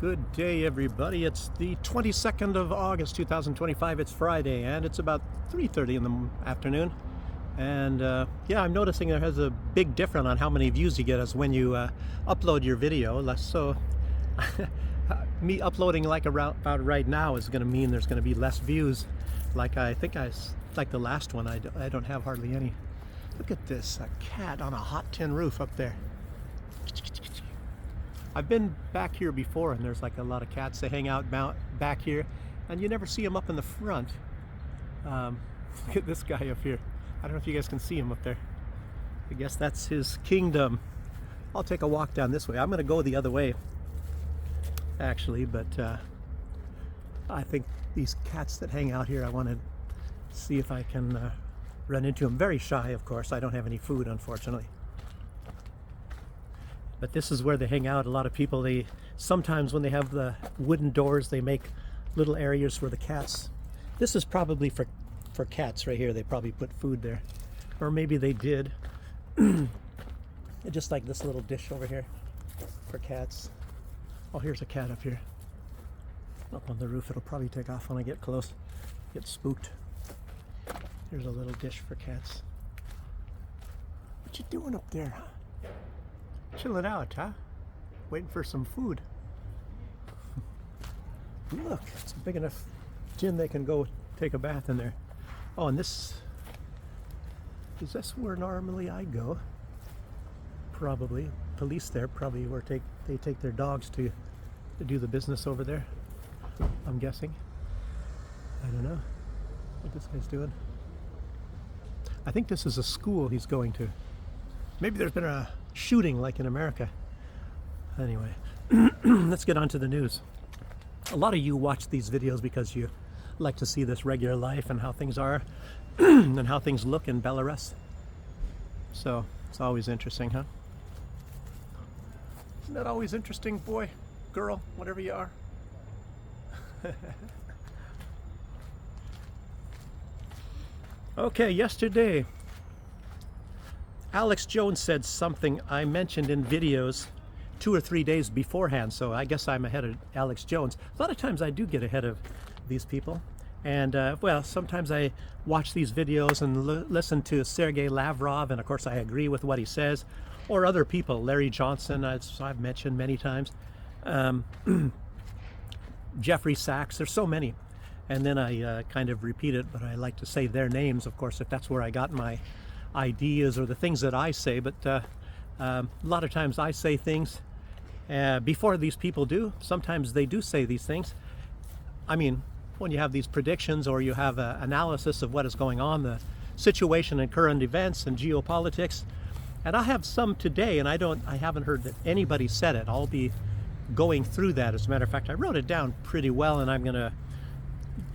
Good day, everybody. It's the 22nd of August, 2025. It's Friday, and it's about 3:30 in the afternoon. And yeah, I'm noticing there has a big difference on how many views you get as when you upload your video. So me uploading like about right now is going to mean there's going to be less views. Like like the last one, I don't have hardly any. Look at this, a cat on a hot tin roof up there. I've been back here before, and there's like a lot of cats. They hang out back here, and you never see them up in the front. Look at this guy up here. I don't know if you guys can see him up there. I guess that's his kingdom. I'll take a walk down this way. I'm going to go the other way, actually, but I think these cats that hang out here, I want to see if I can run into them. Very shy, of course. I don't have any food, unfortunately. But this is where they hang out. A lot of people, sometimes when they have the wooden doors, they make little areas for the cats. This is probably for cats right here. They probably put food there. Or maybe they did. Just like this little dish over here for cats. Oh, here's a cat up here. Up on the roof. It'll probably take off when I get close. Get spooked. Here's a little dish for cats. What you doing up there, huh? Chilling out, huh? Waiting for some food. Look, it's a big enough gym they can go take a bath in there. Oh, and is this where normally I go? Probably. Police there, probably where they take their dogs to do the business over there. I'm guessing. I don't know what this guy's doing. I think this is a school he's going to. Maybe there's been a shooting like in America. Anyway, let's get on to the news. A lot of you watch these videos because you like to see this regular life and how things are and how things look in Belarus. So it's always interesting, huh? Isn't that always interesting, boy, girl, whatever you are? Okay, yesterday Alex Jones said something I mentioned in videos 2 or 3 days beforehand, so I guess I'm ahead of Alex Jones. A lot of times I do get ahead of these people, and well, sometimes I watch these videos and listen to Sergey Lavrov, and of course I agree with what he says, or other people, Larry Johnson, as I've mentioned many times, Jeffrey Sachs, there's so many, and then I kind of repeat it, but I like to say their names, of course, if that's where I got my ideas or the things that I say. But a lot of times I say things before these people do. Sometimes they do say these things. I mean, when you have these predictions or you have an analysis of what is going on, the situation and current events and geopolitics, and I have some today, and I haven't heard that anybody said it. I'll be going through that. As a matter of fact, I wrote it down pretty well, and I'm gonna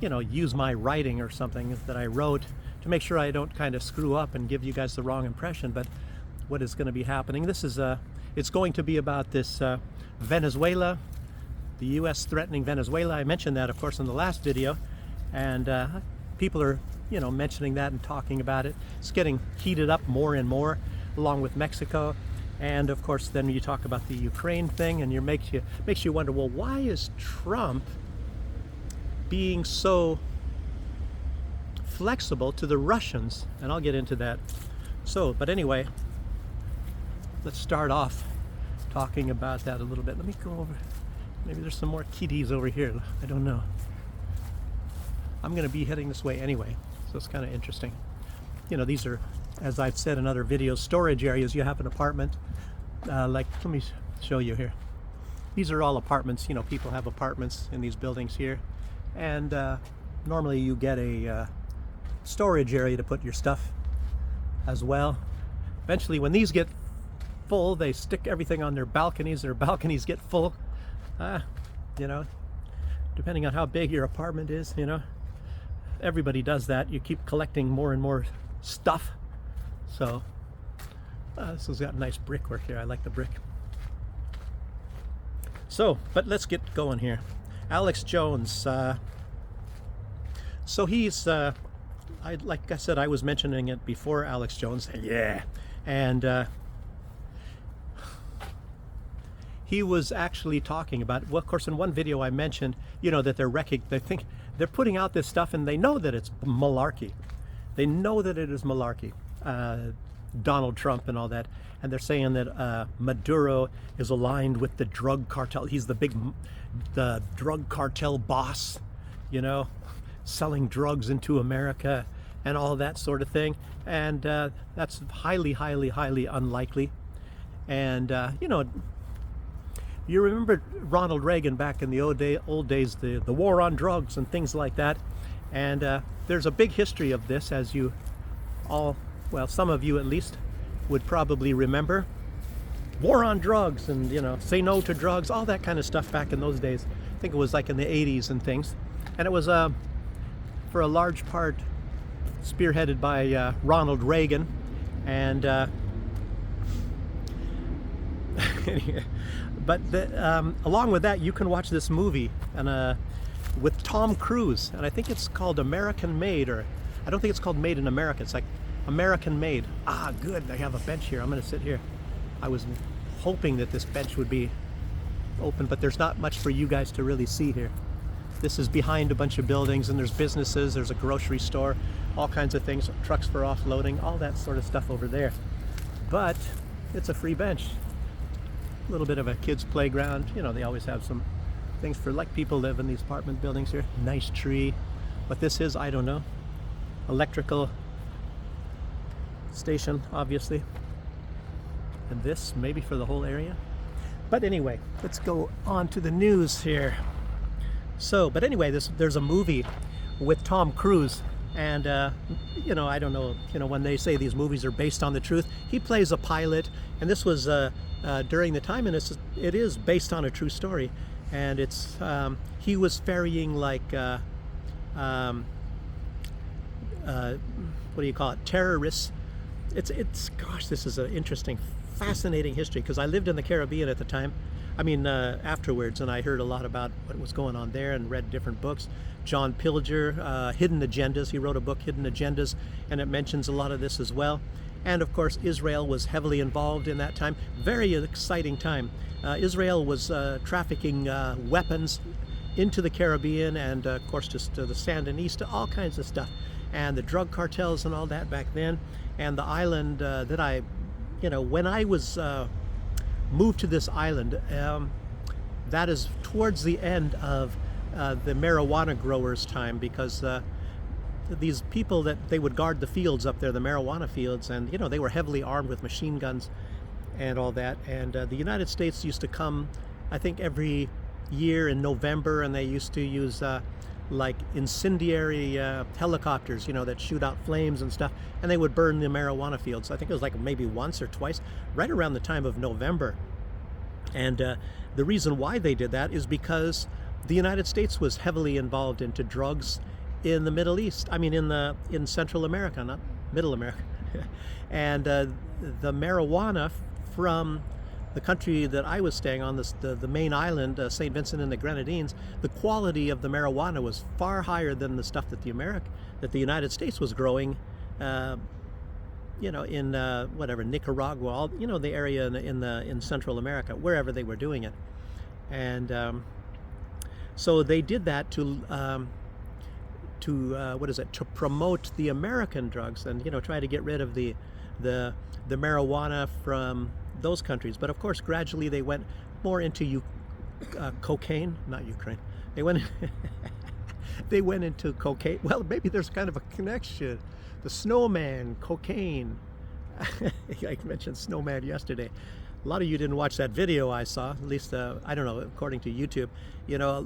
use my writing or something that I wrote to make sure I don't kind of screw up and give you guys the wrong impression. But what is going to be happening? This is it's going to be about this Venezuela, the U.S. threatening Venezuela. I mentioned that, of course, in the last video, and people are mentioning that and talking about it. It's getting heated up more and more, along with Mexico, and of course, then you talk about the Ukraine thing, and makes you wonder, well, why is Trump being so flexible to the Russians? And I'll get into that. So, but anyway, let's start off talking about that a little bit. Let me go over. Maybe there's some more kitties over here. I don't know. I'm going to be heading this way anyway, so it's kind of interesting. These are, as I've said in other videos, storage areas. You have an apartment, like, let me show you here. These are all apartments. People have apartments in these buildings here, and normally you get a storage area to put your stuff as well. Eventually, when these get full, they stick everything on their balconies. Their balconies get full. Depending on how big your apartment is, everybody does that. You keep collecting more and more stuff. So this has got nice brickwork here. I like the brick. So, but let's get going here. Alex Jones. So he's like I said, I was mentioning it before Alex Jones. Yeah. And he was actually talking about, well, of course, in one video I mentioned, that they think they're putting out this stuff and they know that it's malarkey. They know that it is malarkey. Donald Trump and all that. And they're saying that Maduro is aligned with the drug cartel. He's the drug cartel boss, selling drugs into America and all that sort of thing. And that's highly, highly, highly unlikely. And, you remember Ronald Reagan back in the old days, the war on drugs and things like that. And there's a big history of this, as you all, well, some of you at least, would probably remember. War on drugs and, say no to drugs, all that kind of stuff back in those days. I think it was like in the 80s and things. And it was, for a large part, spearheaded by Ronald Reagan. And but along with that, you can watch this movie and with Tom Cruise, and I think it's called American Made, or I don't think it's called Made in America. It's like American Made. Ah, good. I have a bench here. I'm going to sit here. I was hoping that this bench would be open, but there's not much for you guys to really see here. This is behind a bunch of buildings, and there's businesses, there's a grocery store, all kinds of things, trucks for offloading, all that sort of stuff over there. But it's a free bench. A little bit of a kid's playground. They always have some things for, like, people live in these apartment buildings here. Nice tree. What this is, I don't know. Electrical station, obviously. And this, maybe for the whole area. But anyway, let's go on to the news here. But anyway, there's a movie with Tom Cruise. And, I don't know, when they say these movies are based on the truth, he plays a pilot. And this was during the time, and it is based on a true story. And it's, he was ferrying, like, what do you call it, terrorists. Gosh, this is an interesting, fascinating history, because I lived in the Caribbean at the time. I mean, afterwards, and I heard a lot about what was going on there and read different books. John Pilger, Hidden Agendas, he wrote a book, Hidden Agendas, and it mentions a lot of this as well. And of course, Israel was heavily involved in that time. Very exciting time. Israel was trafficking weapons into the Caribbean, and of course, just the Sandinista, all kinds of stuff. And the drug cartels and all that back then. And the island that I, when I was moved to this island, that is towards the end of the marijuana growers' time, because these people that they would guard the fields up there, the marijuana fields, and they were heavily armed with machine guns and all that. And the United States used to come, I think, every year in November, and they used to use like incendiary helicopters, that shoot out flames and stuff, and they would burn the marijuana fields. I think it was like maybe once or twice, right around the time of November. And the reason why they did that is because the United States was heavily involved into drugs in the Middle East. I mean, in Central America, not Middle America. And the marijuana from the country that I was staying on, the main island, St. Vincent and the Grenadines, the quality of the marijuana was far higher than the stuff that the United States was growing, in whatever, Nicaragua, all, the area in Central America, wherever they were doing it. And so they did that to promote the American drugs, and try to get rid of the marijuana from those countries. But of course, gradually they went more into cocaine, not Ukraine. They went they went into cocaine. Well, maybe there's kind of a connection. The snowman, cocaine. I mentioned snowman yesterday. A lot of you didn't watch that video I saw, at least, I don't know, according to YouTube.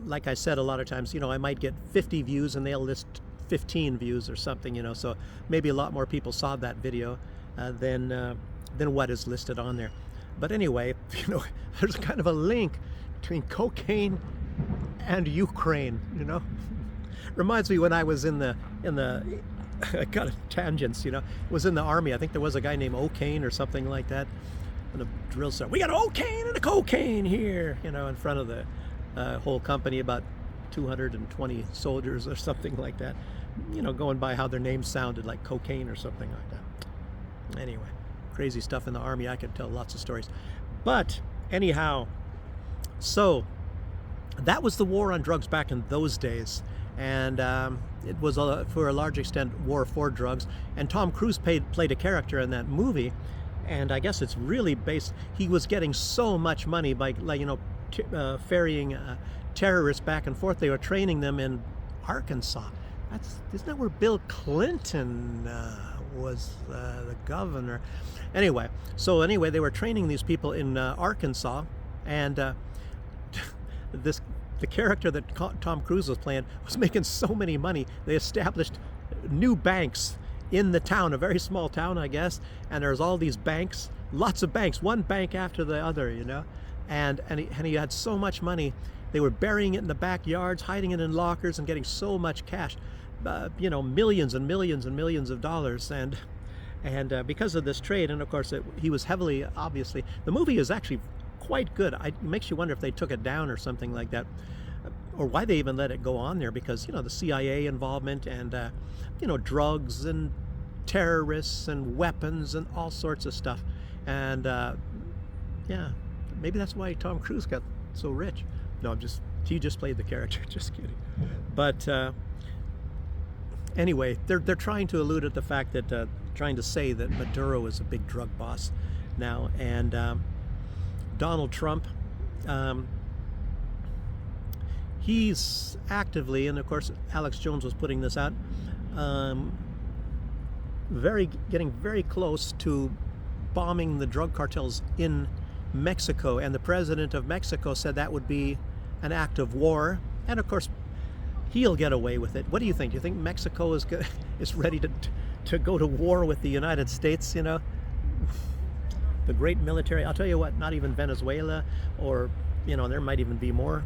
Like I said, a lot of times, I might get 50 views and they'll list 15 views or something, so maybe a lot more people saw that video than what is listed on there. But anyway, there's kind of a link between cocaine and Ukraine, Reminds me when I was in the I got tangents, was in the army. I think there was a guy named O'Kane or something like that. And the drill sergeant, we got O'Kane and a cocaine here, in front of the whole company, about 220 soldiers or something like that, going by how their names sounded, like cocaine or something like that. Anyway, crazy stuff in the army. I could tell lots of stories. But anyhow, So that was the war on drugs back in those days. And it was, for a large extent, war for drugs. And Tom Cruise played a character in that movie. And I guess it's really based, he was getting so much money by, like, ferrying terrorists back and forth. They were training them in Arkansas. Isn't that where Bill Clinton was the governor? Anyway, they were training these people in Arkansas, and the character that Tom Cruise was playing was making so many money. They established new banks in the town, a very small town, I guess, and there's all these banks, lots of banks, one bank after the other, and he had so much money. They were burying it in the backyards, hiding it in lockers, and getting so much cash, millions and millions and millions of dollars, and because of this trade. And of course he was heavily, obviously, the movie is actually quite good. It makes you wonder if they took it down or something like that, or why they even let it go on there, because the CIA involvement, and drugs and terrorists and weapons and all sorts of stuff. And yeah, maybe that's why Tom Cruise got so rich. No, he just played the character. Just kidding. But anyway, they're trying to allude at the fact that trying to say that Maduro is a big drug boss now, and Donald Trump, he's actively, and of course Alex Jones was putting this out, getting very close to bombing the drug cartels in Mexico. And the president of Mexico said that would be an act of war, and of course he'll get away with it. What do you think? Do you think Mexico is ready to go to war with the United States? The great military. I'll tell you what, not even Venezuela, or there might even be more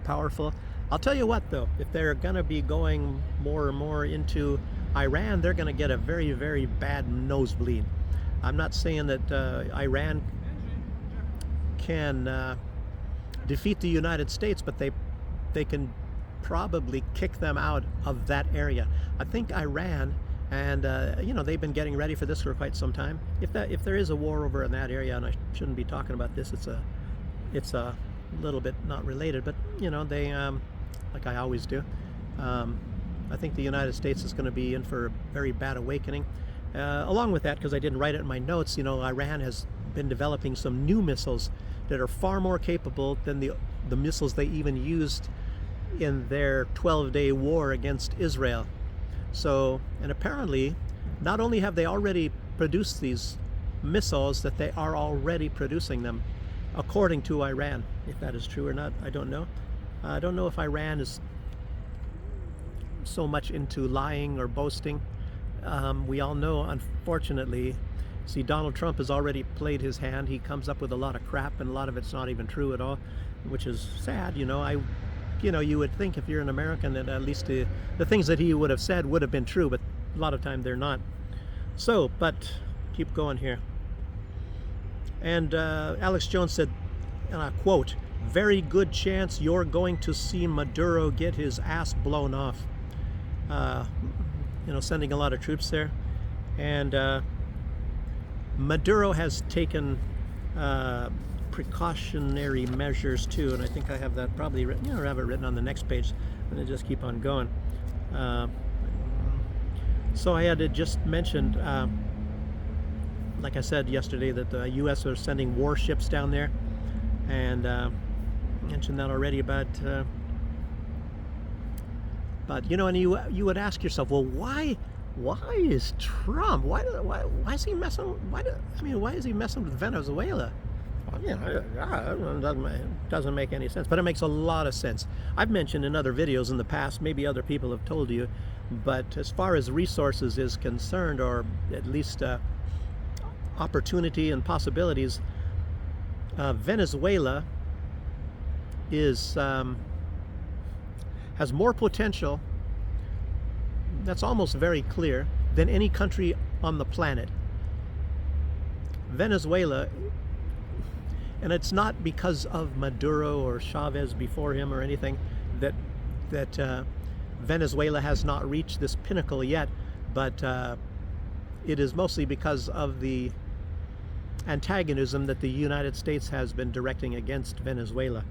powerful. I'll tell you what, though, if they're going to be going more and more into Iran, they're going to get a very, very bad nosebleed. I'm not saying that Iran can defeat the United States, but they can probably kick them out of that area. I think Iran, and they've been getting ready for this for quite some time. If there is a war over in that area, and I shouldn't be talking about this, it's a little bit not related, but they like I always do. I think the United States is going to be in for a very bad awakening. Along with that, because I didn't write it in my notes, Iran has been developing some new missiles that are far more capable than the missiles they even used in their 12-day war against Israel. So, and apparently, not only have they already produced these missiles, that they are already producing them, according to Iran. If that is true or not, I don't know. I don't know if Iran is so much into lying or boasting. We all know, unfortunately, see, Donald Trump has already played his hand. He comes up with a lot of crap, and a lot of it's not even true at all, which is sad. You would think, if you're an American, that at least the things that he would have said would have been true, but a lot of time they're not. So, but keep going here. And Alex Jones said, and I quote, "Very good chance you're going to see Maduro get his ass blown off." Sending a lot of troops there. And Maduro has taken precautionary measures too, and I think I have that probably written, or have it written on the next page, and I just keep on going. So I had to just mention, like I said yesterday, that the U.S. are sending warships down there, and mentioned that already about. But and you would ask yourself, well, why is Trump? Why is he messing? Why is he messing with Venezuela? It doesn't make any sense, but it makes a lot of sense. I've mentioned in other videos in the past, maybe other people have told you, but as far as resources is concerned, or at least opportunity and possibilities, Venezuela has more potential, that's almost very clear, than any country on the planet. Venezuela, and it's not because of Maduro or Chavez before him or anything that Venezuela has not reached this pinnacle yet, but it is mostly because of the antagonism that the United States has been directing against Venezuela.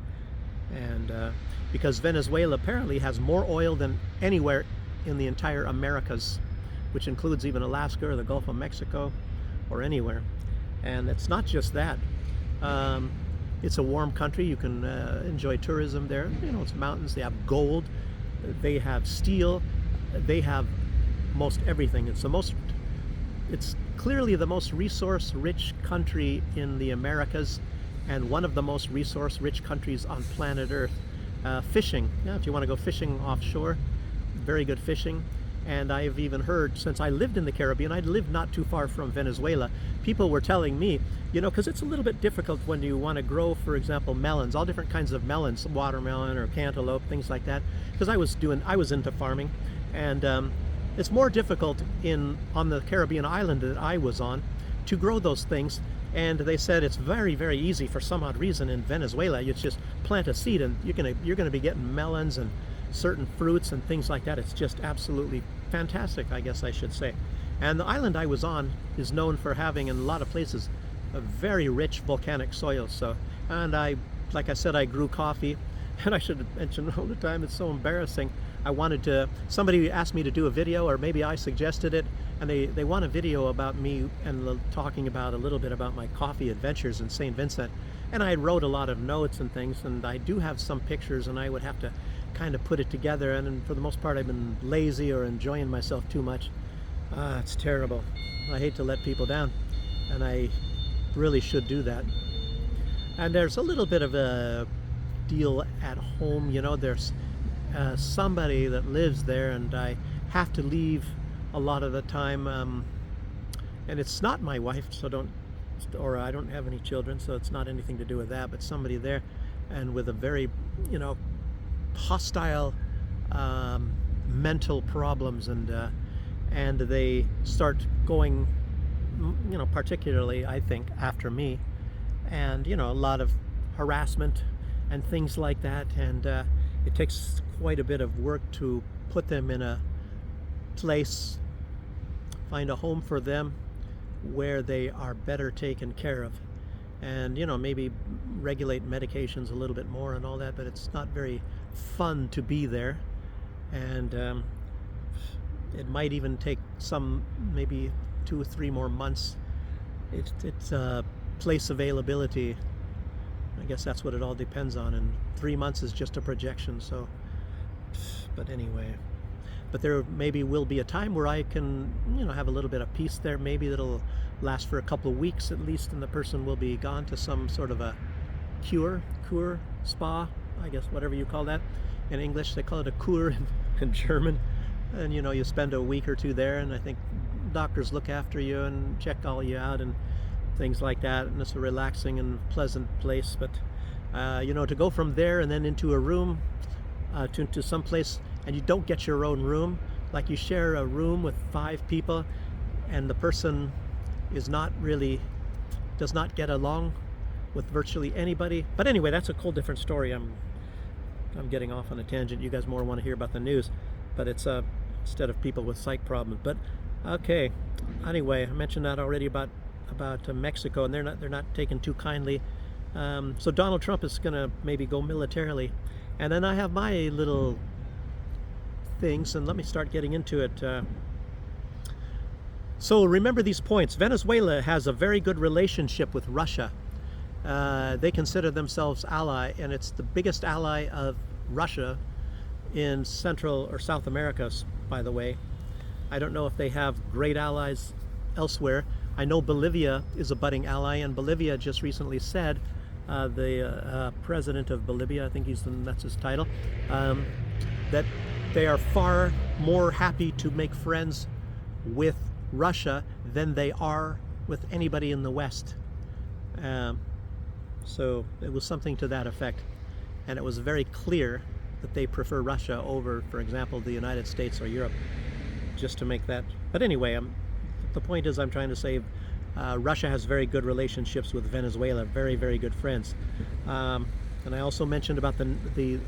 And because Venezuela apparently has more oil than anywhere in the entire Americas, which includes even Alaska or the Gulf of Mexico or anywhere. And it's not just that. It's a warm country. You can enjoy tourism there. You know, it's mountains. They have gold. They have steel. They have most everything. It's clearly the most resource-rich country in the Americas, and one of the most resource-rich countries on planet Earth. Fishing, yeah, if you want to go fishing offshore, very good fishing. And I've even heard, since I lived in the Caribbean, I lived not too far from Venezuela, people were telling me, you know, because it's a little bit difficult when you want to grow, for example, melons, all different kinds of melons, watermelon or cantaloupe, things like that. Because I was into farming, and it's more difficult on the Caribbean island that I was on to grow those things. And they said it's very, very easy for some odd reason in Venezuela. You just plant a seed and you're gonna be getting melons and certain fruits and things like that. It's just absolutely fantastic, I guess I should say. And the island I was on is known for having, in a lot of places, a very rich volcanic soil. So, and like I said, I grew coffee, and I should mention all the time, it's so embarrassing. Somebody asked me to do a video, or maybe I suggested it, and they want a video about me and talking about a little bit about my coffee adventures in St. Vincent. And I wrote a lot of notes and things, and I do have some pictures, and I would have to kind of put it together, and for the most part I've been lazy or enjoying myself too much. It's terrible. I hate to let people down, and I really should do that. And there's a little bit of a deal at home, you know, there's somebody that lives there, and I have to leave a lot of the time, and it's not my wife, or I don't have any children, so it's not anything to do with that, but somebody there, and with a very, you know, hostile mental problems, and they start going, you know, particularly I think after me, and you know, a lot of harassment and things like that, and it takes quite a bit of work to put them in a place, find a home for them where they are better taken care of, and you know, maybe regulate medications a little bit more and all that, but it's not very fun to be there. And it might even take maybe 2 or 3 more months. It's place availability, I guess that's what it all depends on, and 3 months is just a projection. So, but anyway, but there maybe will be a time where I can, you know, have a little bit of peace there. Maybe that'll last for a couple of weeks at least, and the person will be gone to some sort of a cure, spa, I guess, whatever you call that. In English, they call it a Kur in German. And you know, you spend a week or 2 there, and I think doctors look after you and check all you out and things like that, and it's a relaxing and pleasant place. But you know, to go from there and then into a room, to some place, and you don't get your own room, like you share a room with 5 people, and the person does not get along with virtually anybody. But anyway, that's a whole different story. I'm getting off on a tangent. You guys more want to hear about the news, but it's instead of people with psych problems. But okay, anyway, I mentioned that already about Mexico, and they're not taken too kindly. So Donald Trump is gonna maybe go militarily, and then I have my little things, and let me start getting into it. So remember these points. Venezuela has a very good relationship with Russia. They consider themselves ally, and it's the biggest ally of Russia in Central or South America, by the way. I don't know if they have great allies elsewhere. I know Bolivia is a budding ally, and Bolivia just recently said, the president of Bolivia, I think that's his title, that they are far more happy to make friends with Russia than they are with anybody in the West. So it was something to that effect, and it was very clear that they prefer Russia over, for example, the United States or Europe, just to make that. But anyway, the point is, I'm trying to say Russia has very good relationships with Venezuela, very, very good friends. And I also mentioned about the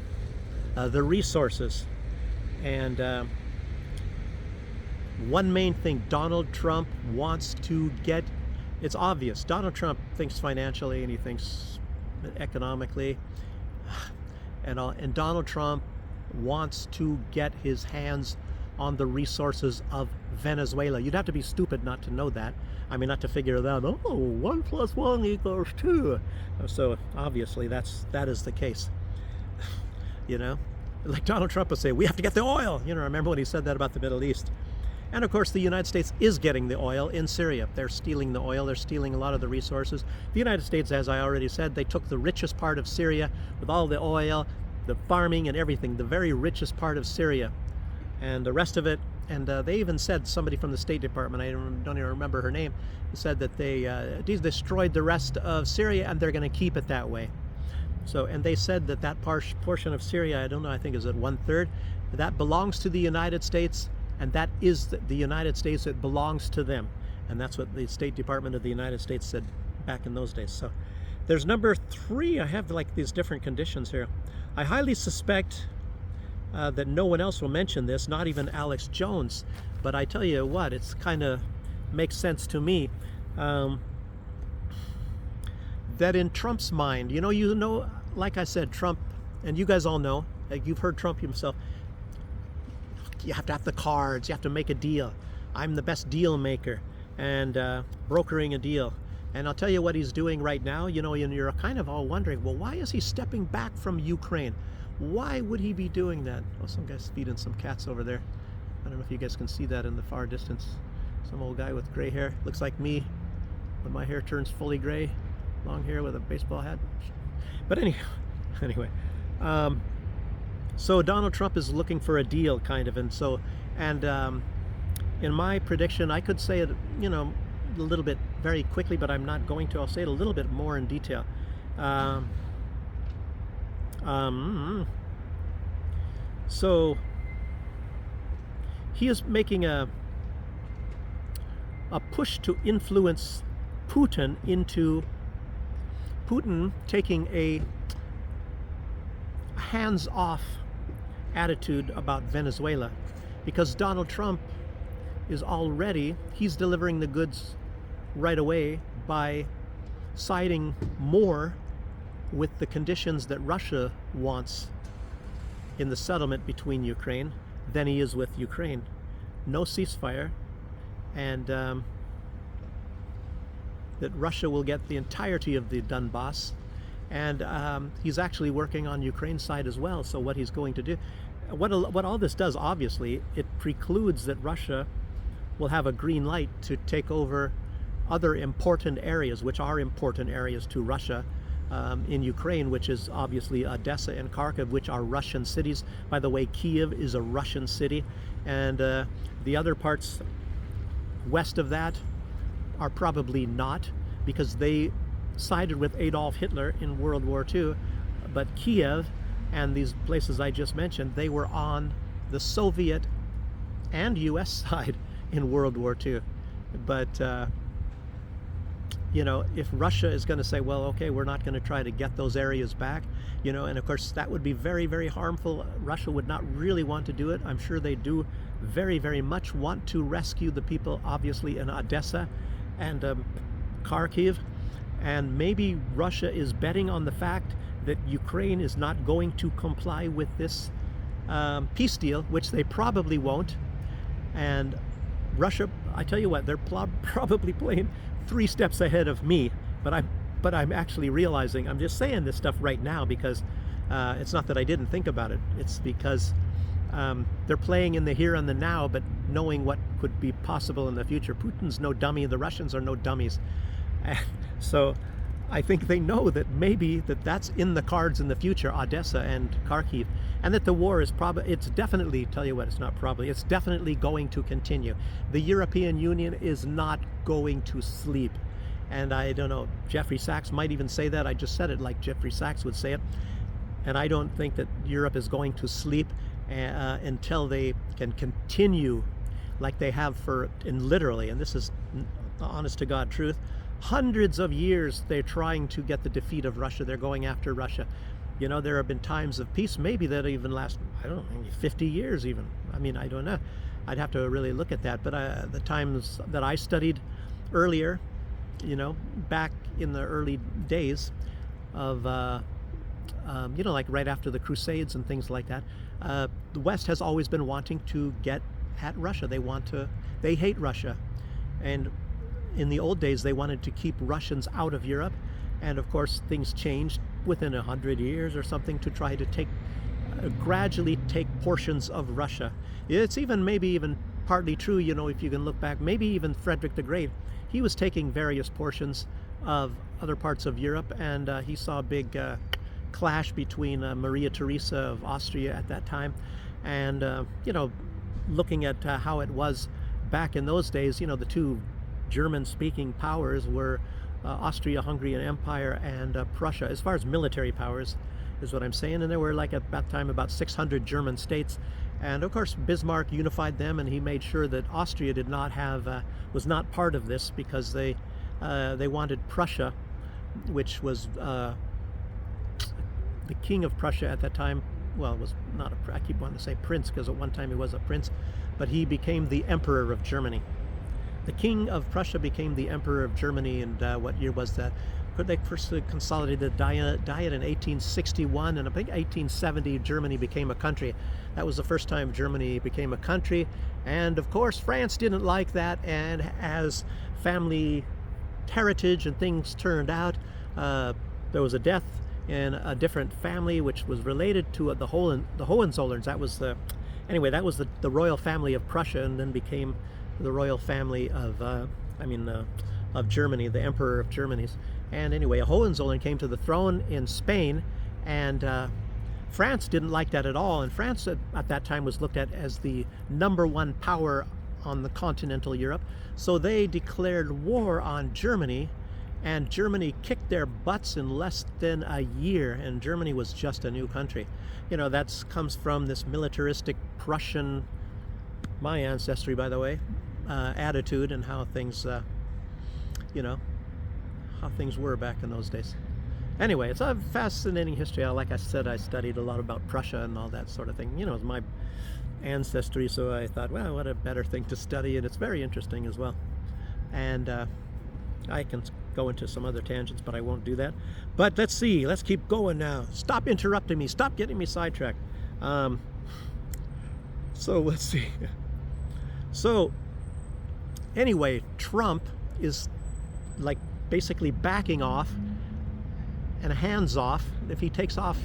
resources, and one main thing, Donald Trump wants to get it's obvious. Donald Trump thinks financially and he thinks economically, and Donald Trump wants to get his hands on the resources of Venezuela. You'd have to be stupid not to know that. I mean, not to figure that, oh, 1 + 1 = 2. So obviously that is the case. You know, like Donald Trump would say, we have to get the oil. You know, remember when he said that about the Middle East? And of course, the United States is getting the oil in Syria. They're stealing the oil. They're stealing a lot of the resources. The United States, as I already said, they took the richest part of Syria with all the oil, the farming and everything, the very richest part of Syria. And the rest of it, and they even said, somebody from the State Department, I don't even remember her name, said that they destroyed the rest of Syria and they're going to keep it that way. So, and they said that that portion of Syria, I don't know, I think is at 1/3, that belongs to the United States, and that is the United States, it belongs to them. And that's what the State Department of the United States said back in those days. So there's number 3. I have like these different conditions here. I highly suspect that no one else will mention this, not even Alex Jones. But I tell you what, it's kind of makes sense to me that in Trump's mind, you know, like I said, Trump, and you guys all know, like you've heard Trump himself, you have to have the cards, you have to make a deal. I'm the best deal maker, and brokering a deal. And I'll tell you what he's doing right now, you know, and you're kind of all wondering, well, why is he stepping back from Ukraine? Why would he be doing that? Oh, some guy's feeding some cats over there. I don't know if you guys can see that in the far distance. Some old guy with gray hair. Looks like me when my hair turns fully gray. Long hair with a baseball hat. But anyway. So Donald Trump is looking for a deal, kind of. And in my prediction, I could say it, you know, a little bit very quickly, but I'm not going to. I'll say it a little bit more in detail. So he is making a push to influence Putin into taking a hands-off attitude about Venezuela, because Donald Trump is already, he's delivering the goods right away by siding more with the conditions that Russia wants in the settlement between Ukraine than he is with Ukraine. No ceasefire, and that Russia will get the entirety of the Donbass, and he's actually working on Ukraine's side as well. So what he's going to do, what all this does, obviously, it precludes that Russia will have a green light to take over other important areas, which are important areas to Russia in Ukraine, which is obviously Odessa and Kharkiv, which are Russian cities. By the way, Kiev is a Russian city, and the other parts west of that are probably not, because they sided with Adolf Hitler in World War II. But Kiev and these places I just mentioned, they were on the Soviet and US side in World War II. But you know, if Russia is going to say, well, okay, we're not going to try to get those areas back, you know, and of course that would be very, very harmful. Russia would not really want to do it. I'm sure they do very, very much want to rescue the people, obviously, in Odessa and Kharkiv. And maybe Russia is betting on the fact that Ukraine is not going to comply with this peace deal, which they probably won't. And Russia, I tell you what, they're probably playing 3 steps ahead of me, but I'm actually realizing, I'm just saying this stuff right now because it's not that I didn't think about it. It's because they're playing in the here and the now, but knowing what could be possible in the future. Putin's no dummy. The Russians are no dummies. And so I think they know that maybe that's in the cards in the future, Odessa and Kharkiv, and that the war is it's definitely, tell you what, it's not probably, it's definitely going to continue. The European Union is not going to sleep. And I don't know, Jeffrey Sachs might even say that. I just said it like Jeffrey Sachs would say it. And I don't think that Europe is going to sleep until they can continue like they have literally, and this is honest to God truth, hundreds of years they're trying to get the defeat of Russia. They're going after Russia. You know, there have been times of peace, maybe that even last, I don't know, maybe 50 years even. I mean, I don't know. I'd have to really look at that. But the times that I studied earlier back in the early days of, like right after the Crusades and things like that, the West has always been wanting to get at Russia. They hate Russia. And in the old days, they wanted to keep Russians out of Europe. And of course, things changed within 100 years or something to try to gradually take portions of Russia. It's maybe even partly true, if you can look back, maybe even Frederick the Great, he was taking various portions of other parts of Europe, and he saw a big clash between Maria Theresa of Austria at that time, and looking at how it was back in those days, the two German-speaking powers were Austria-Hungarian Empire and Prussia, as far as military powers is what I'm saying. And there were, like, at that time, about 600 German states, and of course Bismarck unified them, and he made sure that Austria was not part of this, because they wanted Prussia, which was the king of Prussia at that time. Well, was not I keep wanting to say prince, because at one time he was a prince, but he became the emperor of Germany. The king of Prussia became the emperor of Germany, and what year was that? They first consolidated the diet in 1861, and I think 1870 Germany became a country. That was the first time Germany became a country, and of course France didn't like that, and as family heritage and things turned out, there was a death in a different family which was related to the Hohenzollerns. That was the royal family of Prussia, and then became the royal family of Germany, the emperor of Germany's. And anyway, a Hohenzollern came to the throne in Spain, and France didn't like that at all. And France at that time was looked at as the #1 power on the continental Europe. So they declared war on Germany, and Germany kicked their butts in less than a year, and Germany was just a new country. That comes from this militaristic Prussian, my ancestry, by the way, attitude, and how things, how things were back in those days. Anyway, it's a fascinating history. Like I said, I studied a lot about Prussia and all that sort of thing. It's my ancestry, so I thought, well, what a better thing to study, and it's very interesting as well. And I can go into some other tangents, but I won't do that. But let's keep going now. Stop interrupting me. Stop getting me sidetracked. So let's see. So anyway, Trump is like basically backing off and hands off. If he takes out,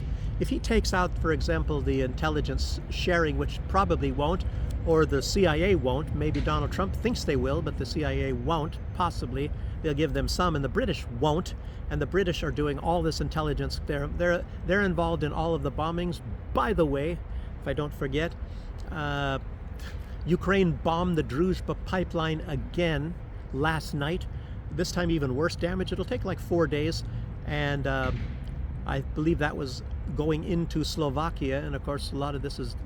for example, the intelligence sharing, which probably won't, or the CIA won't. Maybe Donald Trump thinks they will, but the CIA won't. Possibly they'll give them some, and the British won't. And the British are doing all this intelligence. They're involved in all of the bombings. By the way, if I don't forget, Ukraine bombed the Druzhba pipeline again last night. This time even worse damage. It'll take like 4 days, and I believe that was going into Slovakia. And of course, a lot of the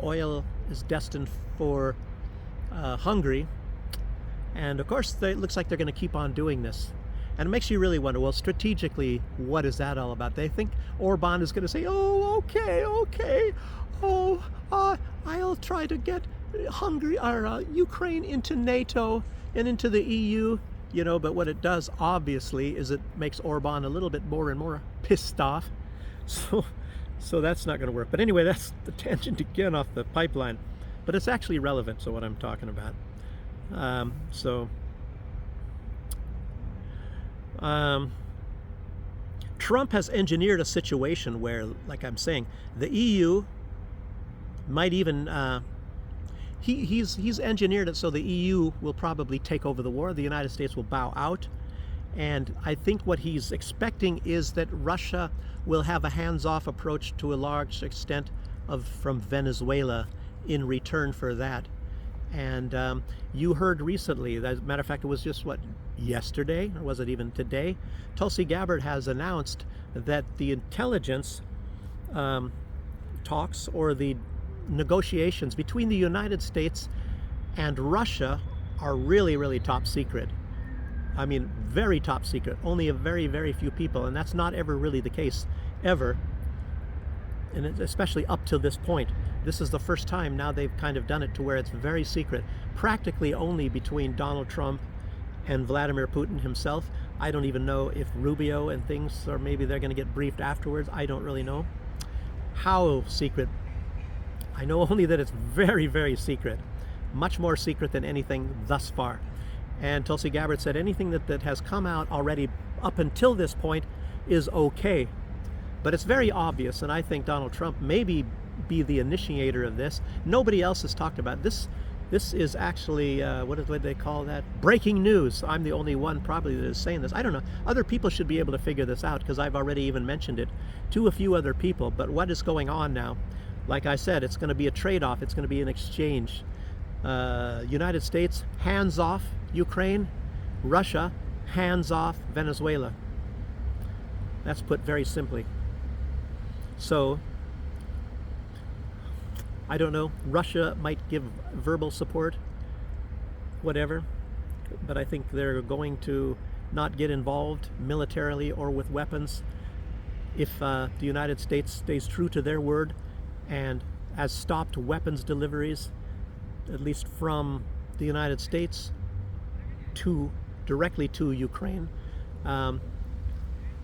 oil is destined for Hungary. And of course, it looks like they're going to keep on doing this. And it makes you really wonder, well, strategically, what is that all about? They think Orban is going to say, oh, okay, I'll try to get Hungary or Ukraine into NATO and into the EU, but what it does, obviously, is it makes Orban a little bit more and more pissed off. So that's not going to work. But anyway, that's the tangent again off the pipeline. But it's actually relevant to what I'm talking about. Trump has engineered a situation where, like I'm saying, the EU might even he's engineered it so the EU will probably take over the war. The United States will bow out, and I think what he's expecting is that Russia will have a hands-off approach to a large extent from Venezuela in return for that. And you heard recently, as a matter of fact, it was just yesterday, or was it even today? Tulsi Gabbard has announced that the intelligence talks, or the negotiations between the United States and Russia, are really, really top secret. I mean, very top secret. Only a very, very few people, and that's not ever really the case, ever. And especially up to this point. This is the first time now they've kind of done it to where it's very secret, practically only between Donald Trump and Vladimir Putin himself. I don't even know if Rubio and things, or maybe they're going to get briefed afterwards. I don't really know. How secret? I know only that it's very, very secret. Much more secret than anything thus far. And Tulsi Gabbard said anything that has come out already up until this point is okay. But it's very obvious, and I think Donald Trump maybe be the initiator of this. Nobody else has talked about this. This is actually, what do they call that? Breaking news. I'm the only one probably that is saying this. I don't know. Other people should be able to figure this out because I've already even mentioned it to a few other people. But what is going on now? Like I said, it's going to be a trade-off. It's going to be an exchange. United States, hands off Ukraine. Russia, hands off Venezuela. That's put very simply. So, I don't know. Russia might give verbal support, whatever. But I think they're going to not get involved militarily or with weapons if the United States stays true to their word and has stopped weapons deliveries, at least from the United States directly to Ukraine.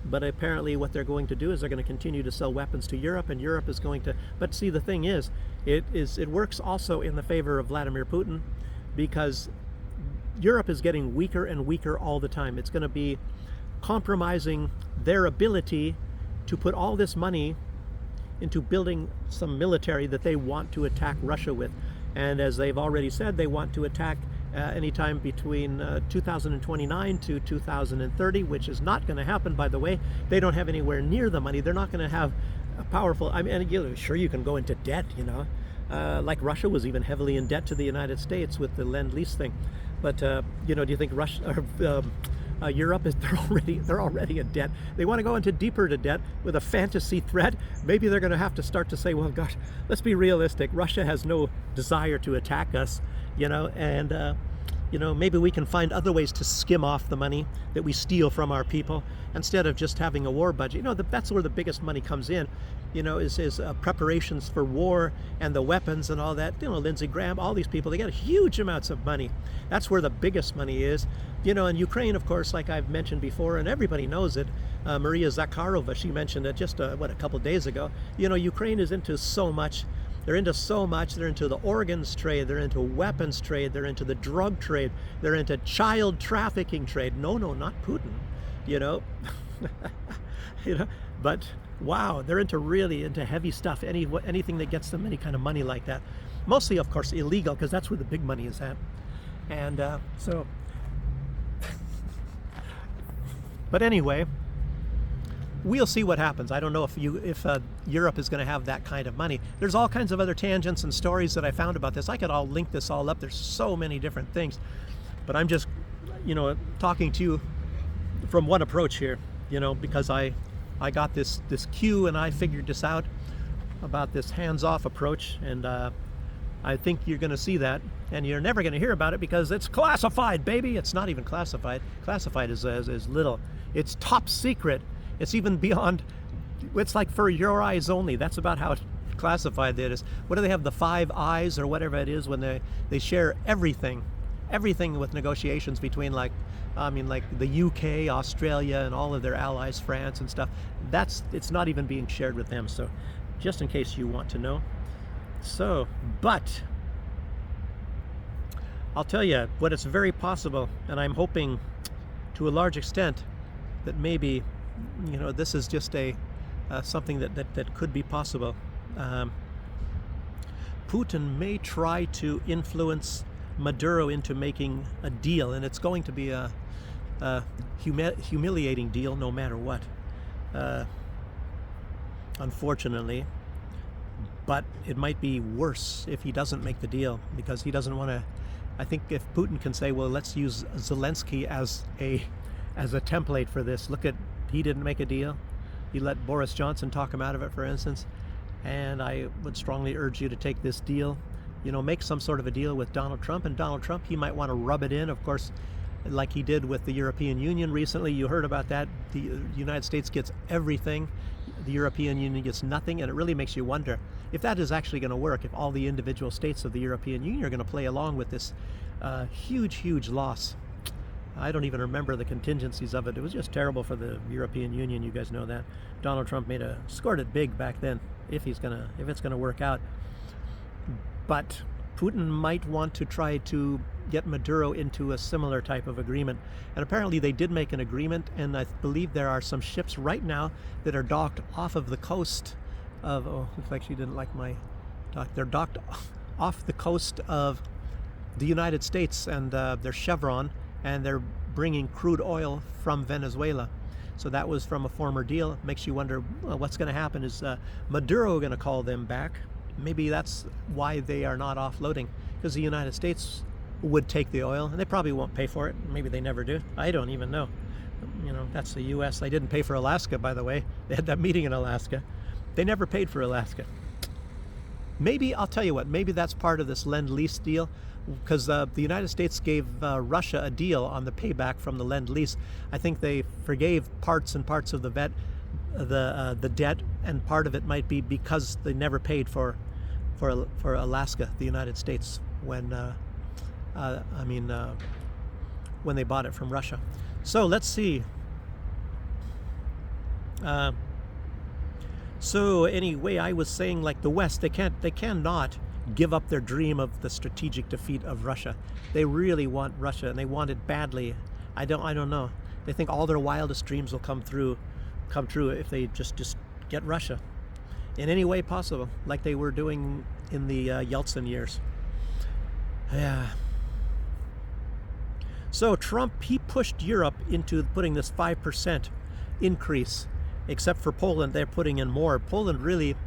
But apparently what they're going to do is they're going to continue to sell weapons to Europe, and Europe is going to... But see, the thing is, it works also in the favor of Vladimir Putin, because Europe is getting weaker and weaker all the time. It's going to be compromising their ability to put all this money into building some military that they want to attack Russia with. And as they've already said, they want to attack anytime between 2029 to 2030, which is not going to happen, by the way. They don't have anywhere near the money. They're not going to have a powerful... I mean, sure, you can go into debt, you know. Like Russia was even heavily in debt to the United States with the Lend-Lease thing. But, you know, do you think Russia... Europe is they're already in debt. They want to go into deeper to debt with a fantasy threat. Maybe they're going to have to start to say, well, gosh, let's be realistic. Russia has no desire to attack us, you know, and you know, maybe we can find other ways to skim off the money that we steal from our people instead of just having a war budget. You know, that's where the biggest money comes in. You know, is preparations for war and the weapons and all that. You know, Lindsey Graham, all these people, they get huge amounts of money. That's where the biggest money is. You know, in Ukraine, of course, like I've mentioned before, and everybody knows it, Maria Zakharova, she mentioned it just, a couple days ago. You know, Ukraine is into so much. They're into so much. They're into the organs trade. They're into weapons trade. They're into the drug trade. They're into child trafficking trade. No, not Putin, you know. You know, but wow, they're really into heavy stuff. Anything that gets them any kind of money like that. Mostly, of course, illegal, because that's where the big money is at. And so, but anyway, we'll see what happens. I don't know if Europe is going to have that kind of money. There's all kinds of other tangents and stories that I found about this. I could all link this all up. There's so many different things. But I'm just, you know, talking to you from one approach here, you know, because I got this cue and I figured this out about this hands-off approach, and I think you're going to see that, and you're never going to hear about it because it's classified, baby. It's not even classified. Classified is little. It's top secret. It's even beyond. It's like for your eyes only. That's about how classified that is. What do they have? The 5 eyes or whatever it is when they share everything with negotiations between like the UK, Australia, and all of their allies, France and stuff. It's not even being shared with them. So, just in case you want to know. So, but I'll tell you what, it's very possible, and I'm hoping to a large extent that maybe, you know, this is just something that could be possible. Putin may try to influence Maduro into making a deal, and it's going to be a humiliating deal no matter what, unfortunately. But it might be worse if he doesn't make the deal, because he doesn't want to. I think if Putin can say, well, let's use Zelensky as a template for this. Look at, he didn't make a deal. He let Boris Johnson talk him out of it, for instance. And I would strongly urge you to take this deal. You know, make some sort of a deal with Donald Trump. And Donald Trump, he might want to rub it in, of course, like he did with the European Union recently. You heard about that. The United States gets everything. The European Union gets nothing. And it really makes you wonder if that is actually going to work, if all the individual states of the European Union are going to play along with this huge loss. I don't even remember the contingencies of it. It was just terrible for the European Union. You guys know that. Donald Trump scored it big back then. If it's gonna work out, but Putin might want to try to get Maduro into a similar type of agreement. And apparently they did make an agreement, and I believe there are some ships right now that are docked off of the coast of, oh, looks like she didn't like my dock. They're docked off the coast of the United States, and they're Chevron, and they're bringing crude oil from Venezuela. So that was from a former deal. It makes you wonder, well, what's going to happen? Is Maduro going to call them back? Maybe that's why they are not offloading, because the United States would take the oil, and they probably won't pay for it. Maybe they never do. I don't even know. You know, that's the U.S. They didn't pay for Alaska, by the way. They had that meeting in Alaska. They never paid for Alaska. Maybe, I'll tell you what, maybe that's part of this Lend-Lease deal, because the United States gave Russia a deal on the payback from the Lend-Lease. I think they forgave parts and parts of the debt, and part of it might be because they never paid for Alaska, the United States, when when they bought it from Russia. So let's see. So anyway, I was saying, like, the West, they cannot give up their dream of the strategic defeat of Russia. They really want Russia, and they want it badly. I don't know. They think all their wildest dreams will come true if they just get Russia in any way possible, like they were doing in the Yeltsin years. Yeah. So Trump, he pushed Europe into putting this 5% increase, except for Poland. They're putting in more. Poland really,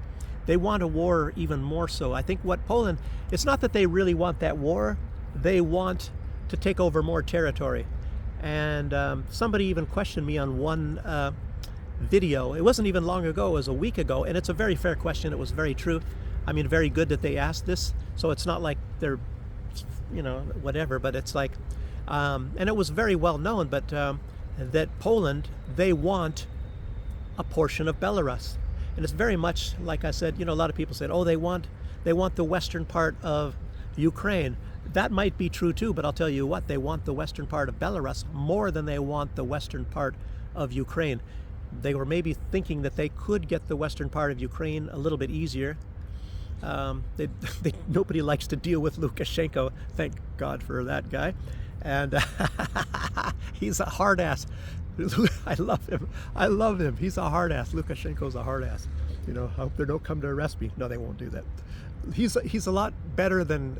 they want a war even more so. I think what Poland, it's not that they really want that war, they want to take over more territory. And somebody even questioned me on one video. It wasn't even long ago, it was a week ago, and it's a very fair question. It was very true. I mean, very good that they asked this. So it's not like they're, you know, whatever, but it's like, and it was very well known, but that Poland, they want a portion of Belarus. And it's very much, like I said, you know, a lot of people said, oh, they want the western part of Ukraine. That might be true too, but I'll tell you what, they want the western part of Belarus more than they want the western part of Ukraine. They were maybe thinking that they could get the western part of Ukraine a little bit easier. Nobody likes to deal with Lukashenko, thank God for that guy. And he's a hard ass. I love him. He's a hard ass. Lukashenko's a hard ass. You know, I hope they don't come to arrest me. No, they won't do that. He's a lot better than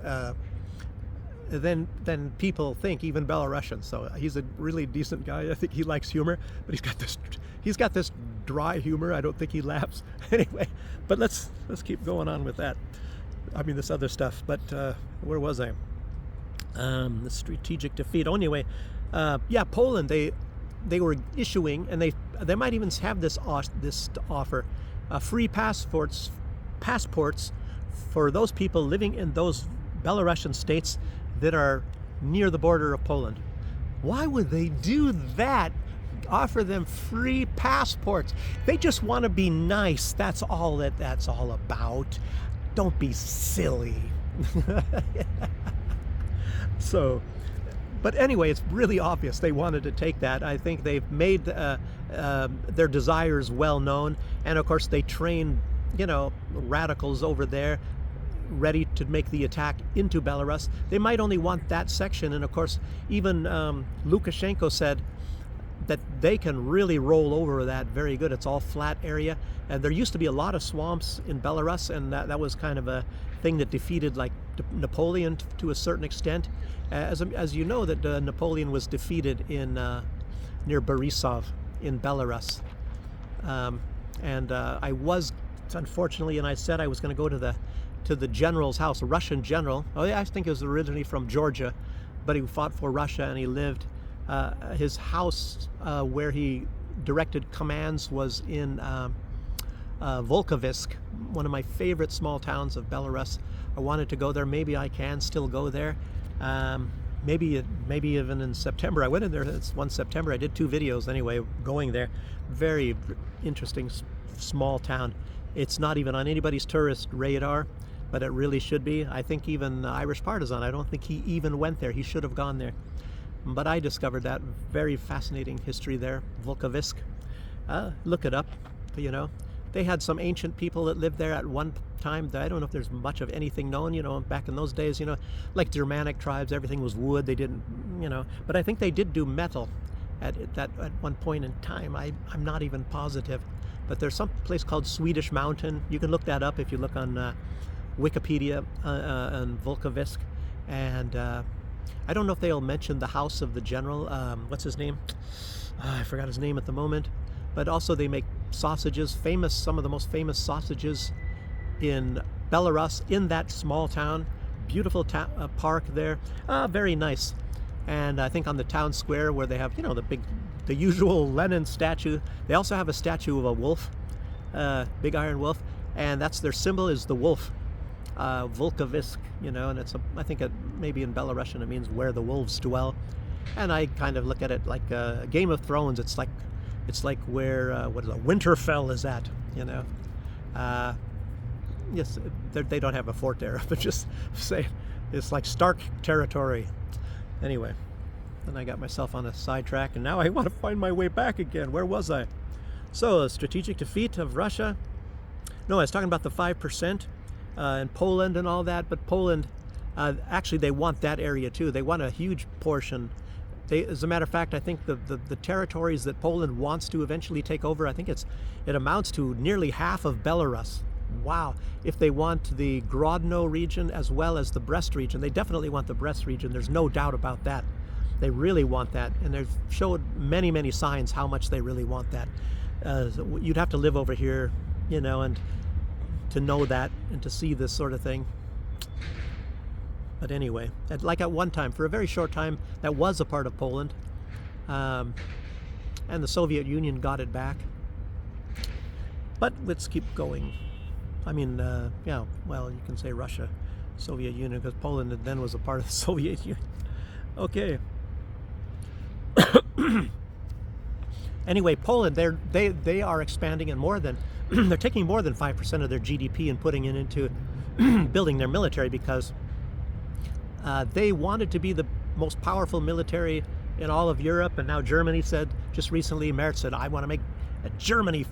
people think, even Belarusians. So he's a really decent guy. I think he likes humor, but he's got this dry humor. I don't think he laughs. Anyway, but let's keep going on with that. I mean, this other stuff. But where was I? The strategic defeat. Oh, anyway, yeah, Poland. They were issuing, and they might even have this offer, free passports for those people living in those Belarusian states that are near the border of Poland. Why would they do that? Offer them free passports. They just want to be nice. That's all that's all about. Don't be silly. So, but anyway, it's really obvious they wanted to take that. I think they've made their desires well known, and of course they train, you know, radicals over there, ready to make the attack into Belarus. They might only want that section, and of course, even Lukashenko said that they can really roll over that very good. It's all flat area, and there used to be a lot of swamps in Belarus, and that was kind of a thing that defeated, like, Napoleon to a certain extent. As you know, that Napoleon was defeated in near Borisov in Belarus, and I was, unfortunately, and I said I was going to go to the general's house, a Russian general. Oh yeah, I think he was originally from Georgia, but he fought for Russia, and he lived. His house where he directed commands was in Volkovysk, one of my favorite small towns of Belarus. I wanted to go there. Maybe I can still go there. Maybe even in September. I went in there. It's 1 September. I did 2 videos anyway going there. Very interesting small town. It's not even on anybody's tourist radar, but it really should be. I think even Irish Partisan, I don't think he even went there. He should have gone there. but I discovered that very fascinating history there, Volkovisk. Look it up, you know. They had some ancient people that lived there at one time. I don't know if there's much of anything known, you know, back in those days, you know, like Germanic tribes, everything was wood. They didn't, you know, but I think they did do metal at one point in time. I'm not even positive, but there's some place called Swedish Mountain. You can look that up if you look on Wikipedia on Volkovisk. And I don't know if they'll mention the house of the general. What's his name? I forgot his name at the moment. But also they make sausages, some of the most famous sausages in Belarus, in that small town. Beautiful park there, very nice. And I think on the town square where they have, you know, the usual Lenin statue, they also have a statue of a wolf, big iron wolf, and that's their symbol is the wolf, Volkovisk, you know, and I think maybe in Belarusian it means where the wolves dwell. And I kind of look at it like Game of Thrones. It's like where what is it, Winterfell is at, you know. Yes, they don't have a fort there, but just say it's like Stark territory. Anyway, then I got myself on a sidetrack, and now I want to find my way back again. Where was I? So, a strategic defeat of Russia. No, I was talking about the 5% in Poland and all that, but Poland, actually, they want that area too. They want a huge portion. As a matter of fact, I think the territories that Poland wants to eventually take over, I think it amounts to nearly half of Belarus. Wow. If they want the Grodno region as well as the Brest region, they definitely want the Brest region. There's no doubt about that. They really want that. And they've showed many, many signs how much they really want that. You'd have to live over here, you know, and to know that and to see this sort of thing. But anyway, like at one time, for a very short time, that was a part of Poland. And the Soviet Union got it back. But let's keep going. I mean, yeah, well, you can say Russia, Soviet Union, because Poland then was a part of the Soviet Union. Okay. Anyway, Poland, they are expanding and more than, they're taking more than 5% of their GDP and putting it into building their military because they wanted to be the most powerful military in all of Europe, and now Germany said, just recently, Merz said, I want to make Germany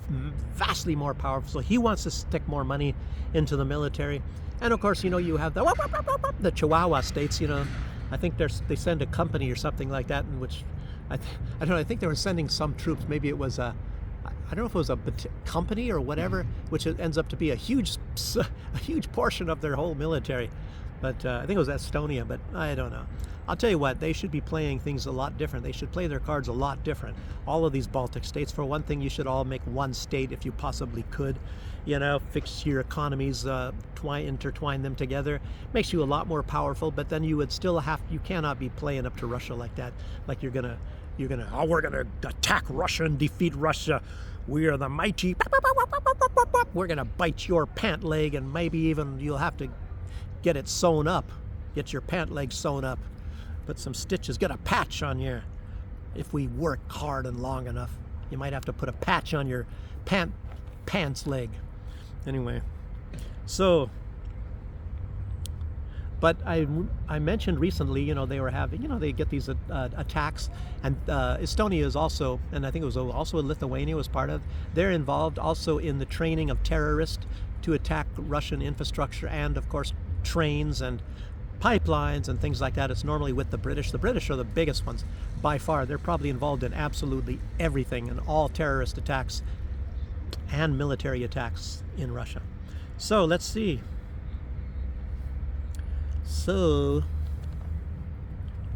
vastly more powerful, so he wants to stick more money into the military. And of course, you know, you have the Chihuahua states, you know, I think they send a company or something like that, in which, I don't know, I think they were sending some troops, maybe it was I don't know if it was a company or whatever, which ends up to be a huge portion of their whole military. But I think it was Estonia, but I don't know. I'll tell you what, they should be playing things a lot different. They should play their cards a lot different. All of these Baltic states, for one thing, you should all make one state if you possibly could. You know, fix your economies, intertwine them together. Makes you a lot more powerful, but then you would still you cannot be playing up to Russia like that. Like we're gonna attack Russia and defeat Russia. We are the mighty. We're gonna bite your pant leg, and maybe even you'll have to get it sewn up. Get your pant leg sewn up. Put some stitches. Get a patch on you. If we work hard and long enough, you might have to put a patch on your pants leg. Anyway, so, but I mentioned recently, you know, they were having, you know, they get these attacks, and Estonia is also, and I think it was also Lithuania was part of. They're involved also in the training of terrorists to attack Russian infrastructure and, of course, trains and pipelines and things like that. It's normally with the British. The British are the biggest ones by far. They're probably involved in absolutely everything and all terrorist attacks and military attacks in Russia. So let's see. So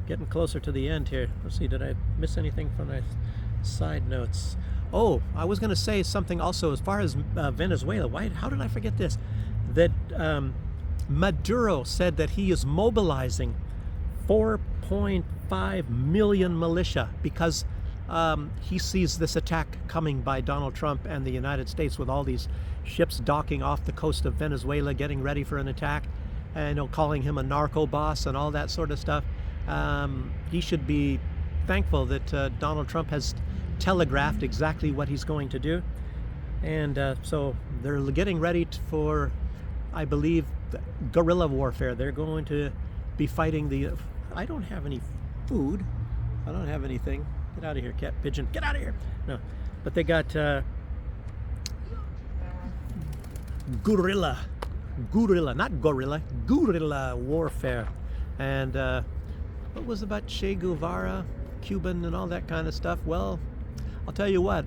getting closer to the end here. Let's see, did I miss anything from my side notes? Oh, I was going to say something also as far as Venezuela. How did I forget this? That Maduro said that he is mobilizing 4.5 million militia because he sees this attack coming by Donald Trump and the United States with all these ships docking off the coast of Venezuela, getting ready for an attack, and calling him a narco boss and all that sort of stuff. He should be thankful that Donald Trump has telegraphed exactly what he's going to do. And so they're getting ready for, I believe, guerrilla warfare. They're going to be fighting I don't have any food. I don't have anything. Get out of here, cat pigeon. Get out of here. No, but they got guerrilla, not gorilla, guerrilla warfare, and what was about Che Guevara, Cuban, and all that kind of stuff? Well, I'll tell you what.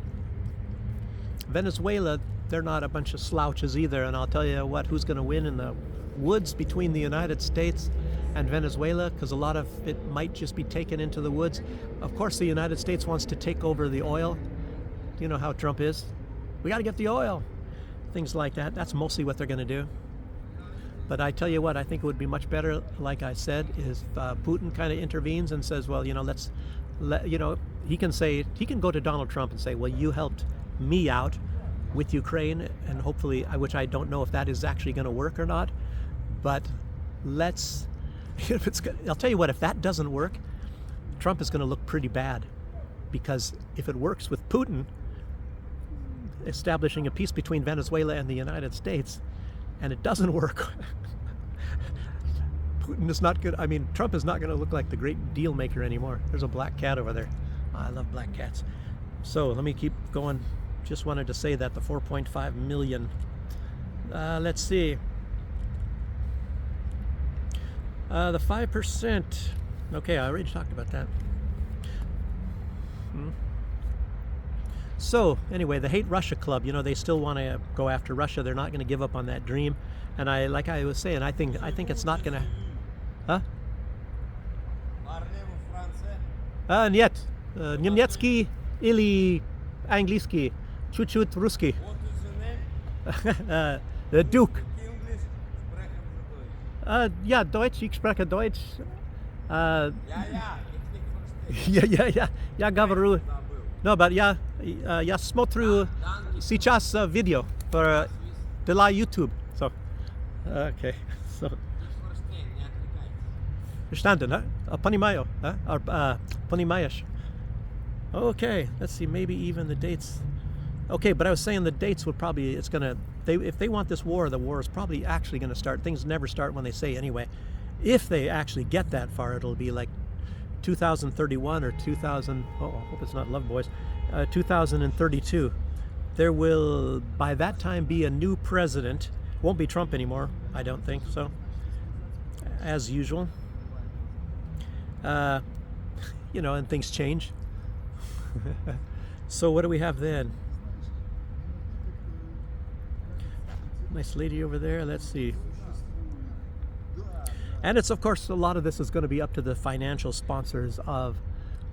Venezuela, they're not a bunch of slouches either, and I'll tell you what, who's going to win in the woods between the United States and Venezuela, because a lot of it might just be taken into the woods. Of course, the United States wants to take over the oil. You know how Trump is. We got to get the oil. Things like that. That's mostly what they're going to do. But I tell you what, I think it would be much better, like I said, is Putin kind of intervenes and says, well, he can go to Donald Trump and say, well, you helped me out with Ukraine, and hopefully, which I don't know if that is actually going to work or not, but I'll tell you what, if that doesn't work, Trump is going to look pretty bad, because if it works with Putin establishing a peace between Venezuela and the United States, and it doesn't work, Putin is not good. I mean, Trump is not going to look like the great deal maker anymore. There's a black cat over there. I love black cats. So let me keep going. Just wanted to say that the 4.5 million. Let's see. The 5%. Okay, I already talked about that. So anyway, the Hate Russia Club, they still want to go after Russia. They're not going to give up on that dream. And like I was saying, I think it's not going to. Huh? Нет. Немецкий или английский. Чуть-чуть русский. What is the name? The Duke. English sprechen Sie Deutsch. Ja, Deutsch, ich spreche Deutsch. Ja, ich nicht verstehe. Я говорю. No, but я смотрю сейчас видео для YouTube. So, okay. So. Verstehen, не отвлекайтесь. Verstanden, huh? Понимаю, huh? Понимаешь. Okay, let's see, maybe even the dates. Okay, but I was saying the dates would probably, if they want this war, the war is probably actually going to start. Things never start when they say anyway. If they actually get that far, it'll be like 2031 or 2000, I hope it's not Love Boys, 2032. There will, by that time, be a new president. Won't be Trump anymore, I don't think so, as usual. And things change. So what do we have then? Nice lady over there. Let's see. And it's, of course, a lot of this is going to be up to the financial sponsors of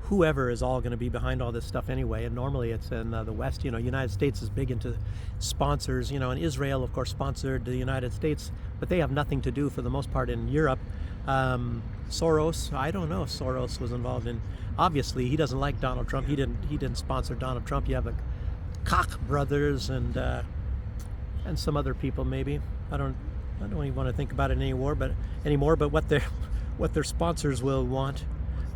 whoever is all going to be behind all this stuff anyway. And normally it's in the West. United States is big into sponsors. And Israel, of course, sponsored the United States, but they have nothing to do for the most part in Europe. Soros, I don't know if Soros was involved in. Obviously, he doesn't like Donald Trump. He didn't sponsor Donald Trump. You have the Koch brothers and some other people maybe. I don't even want to think about it anymore. But what their sponsors will want.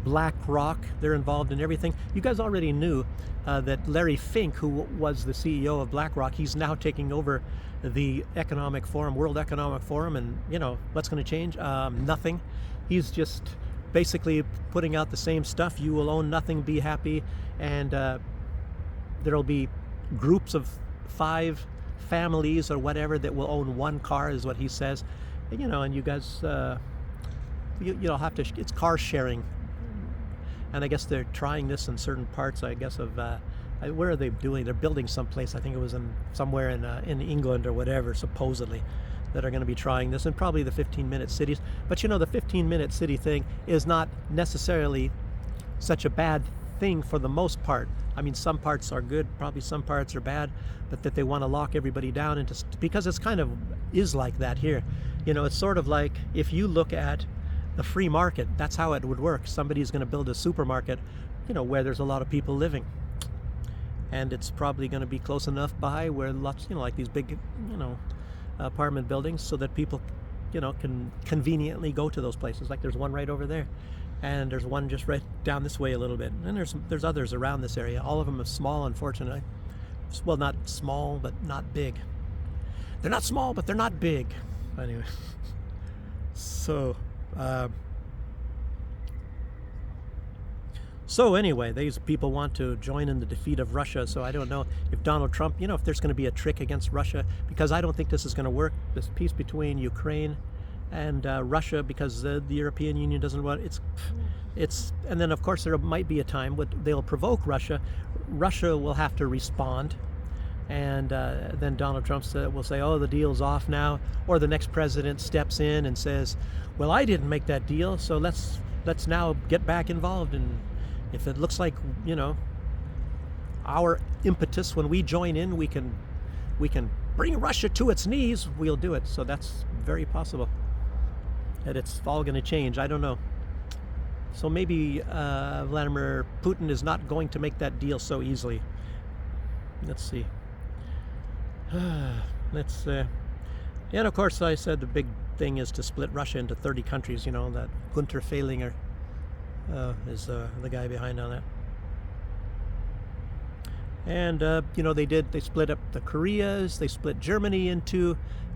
BlackRock, they're involved in everything. You guys already knew that Larry Fink, who was the CEO of BlackRock, he's now taking over the Economic Forum, World Economic Forum, and what's going to change? Nothing. He's just basically putting out the same stuff. You will own nothing, be happy, and there'll be groups of 5 families or whatever that will own one car, is what he says. And you guys, you'll have to. It's car sharing. And I guess they're trying this in certain parts, I guess, of, where are they doing? They're building someplace, I think it was somewhere in England or whatever, supposedly, that are going to be trying this, and probably the 15-minute cities. But the 15-minute city thing is not necessarily such a bad thing for the most part. I mean, some parts are good, probably some parts are bad, but that they want to lock everybody down because it's kind of is like that here. It's sort of like if you look at the free market, that's how it would work. Somebody's going to build a supermarket, where there's a lot of people living. And it's probably going to be close enough by where lots, like these big, apartment buildings, so that people, can conveniently go to those places. Like there's one right over there. And there's one just right down this way a little bit. And there's others around this area. All of them are small, unfortunately. Well, not small, but not big. They're not small, but they're not big. Anyway. So... So anyway, these people want to join in the defeat of Russia. So I don't know if Donald Trump, if there's going to be a trick against Russia, because I don't think this is going to work. This peace between Ukraine and Russia, because the European Union doesn't want it's. And then of course there might be a time when they'll provoke Russia. Russia will have to respond, and then Donald Trump will say, "Oh, the deal's off now," or the next president steps in and says, "Well, I didn't make that deal, so let's now get back involved." And if it looks like our impetus when we join in, we can bring Russia to its knees, we'll do it. So that's very possible that it's all going to change. I don't know. So maybe Vladimir Putin is not going to make that deal so easily. Let's see. And of course, I said the big thing is to split Russia into 30 countries. That Gunter Fehlinger is the guy behind on that. And they split up the Koreas, they split Germany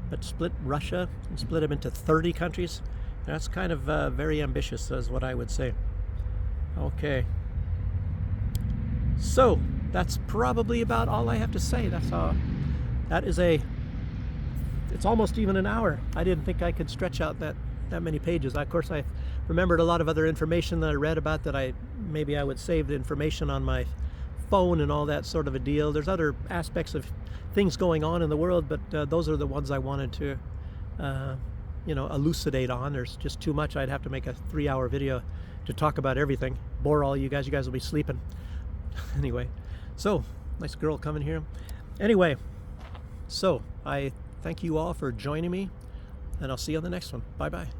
but split Russia and split them into 30 countries. That's kind of very ambitious, is what I would say. Okay. So that's probably about all I have to say. It's almost even an hour. I didn't think I could stretch out that many pages. Of course, I remembered a lot of other information that I read about that I would save the information on my phone and all that sort of a deal. There's other aspects of things going on in the world, but those are the ones I wanted to elucidate on. There's just too much. I'd have to make a 3-hour video to talk about everything. Bore all you guys. You guys will be sleeping. Anyway, so nice girl coming here. Anyway, so I thank you all for joining me, and I'll see you on the next one. Bye-bye.